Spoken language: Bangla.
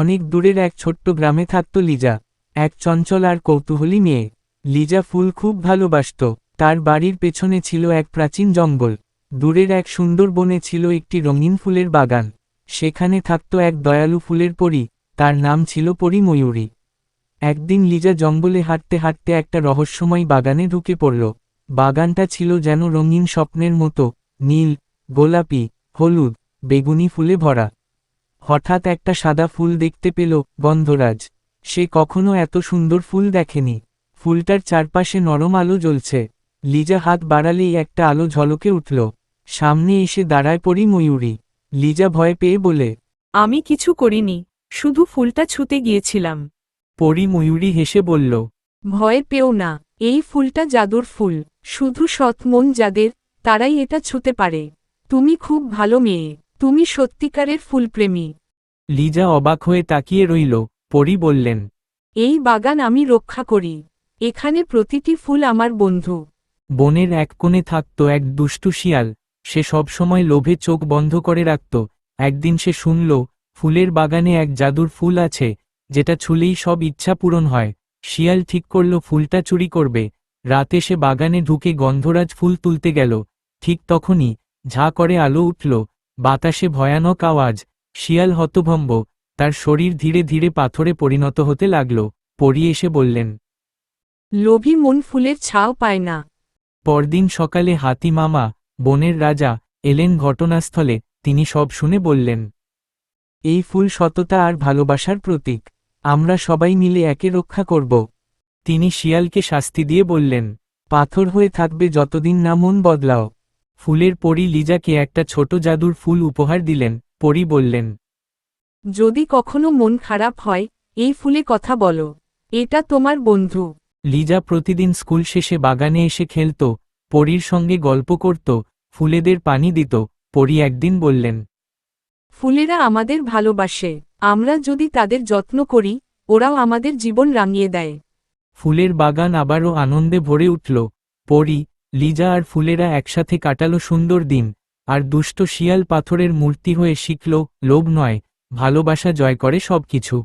অনেক দূরের এক ছোট্ট গ্রামে থাকত লিজা, এক চঞ্চল আর কৌতূহলী মেয়ে। লিজা ফুল খুব ভালোবাসত। তার বাড়ির পেছনে ছিল এক প্রাচীন জঙ্গল। দূরের এক সুন্দর বনে ছিল একটি রঙিন ফুলের বাগান। সেখানে থাকত এক দয়ালু ফুলের পরী, তার নাম ছিল পরী ময়ূরী। একদিন লিজা জঙ্গলে হাঁটতে হাঁটতে একটা রহস্যময় বাগানে ঢুকে পড়ল। বাগানটা ছিল যেন রঙিন স্বপ্নের মতো, নীল, গোলাপি, হলুদ, বেগুনি ফুলে ভরা। হঠাৎ একটা সাদা ফুল দেখতে পেল, গন্ধরাজ। সে কখনো এত সুন্দর ফুল দেখেনি। ফুলটার চারপাশে নরম আলো জ্বলছে। লিজা হাত বাড়ালেই একটা আলো ঝলকে উঠল। সামনে এসে দাঁড়ায় পরী ময়ূরী। লিজা ভয় পেয়ে বলে, আমি কিছু করিনি, শুধু ফুলটা ছুঁতে গিয়েছিলাম। পরী ময়ূরী হেসে বলল, ভয় পেও না, এই ফুলটা জাদুর ফুল। শুধু সৎ মন যাদের, তারাই এটা ছুঁতে পারে। তুমি খুব ভালো মেয়ে, তুমি সত্যিকারের ফুলপ্রেমী। লিজা অবাক হয়ে তাকিয়ে রইল। পরী বললেন, এই বাগান আমি রক্ষা করি। এখানে প্রতিটি ফুল আমার বন্ধু। বনের এক কোণে থাকত এক দুষ্টু শিয়াল। সে সবসময় লোভে চোখ বন্ধ করে রাখত। একদিন সে শুনল, ফুলের বাগানে এক জাদুর ফুল আছে, যেটা ছুলেই সব ইচ্ছা পূরণ হয়। শিয়াল ঠিক করল ফুলটা চুরি করবে। রাতে সে বাগানে ঢুকে গন্ধরাজ ফুল তুলতে গেল। ঠিক তখনই ঝা করে আলো উঠল, বাতাসে ভয়ানক আওয়াজ। শিয়াল হতভম্ব, তার শরীর ধীরে ধীরে পাথরে পরিণত হতে লাগল। পরী এসে বললেন, লোভী মন ফুলের ছাও পায় না। পরদিন সকালে হাতি মামা, বনের রাজা, এলেন ঘটনাস্থলে। তিনি সব শুনে বললেন, এই ফুল সততা আর ভালোবাসার প্রতীক। আমরা সবাই মিলে একে রক্ষা করব। তিনি শিয়ালকে শাস্তি দিয়ে বললেন, পাথর হয়ে থাকবে যতদিন না মন বদলাও। ফুলের পরী লিজাকে একটা ছোট জাদুর ফুল উপহার দিলেন। পরী বললেন, যদি কখনো মন খারাপ হয়, এই ফুলে কথা বলো। এটা তোমার বন্ধু। লিজা প্রতিদিন স্কুল শেষে বাগানে এসে খেলত, পরীর সঙ্গে গল্প করত, ফুলেদের পানি দিত। পরী একদিন বললেন, ফুলেরা আমাদের ভালোবাসে। আমরা যদি তাদের যত্ন করি, ওরাও আমাদের জীবন রাঙিয়ে দেয়। ফুলের বাগান আবারও আনন্দে ভরে উঠল। পরী, লিজা আর ফুলেরা একসাথে কাটালো সুন্দর দিন। আর দুষ্ট শিয়াল পাথরের মূর্তি হয়ে শিখল, লোভ নয়, ভালোবাসা জয় করে সবকিছু।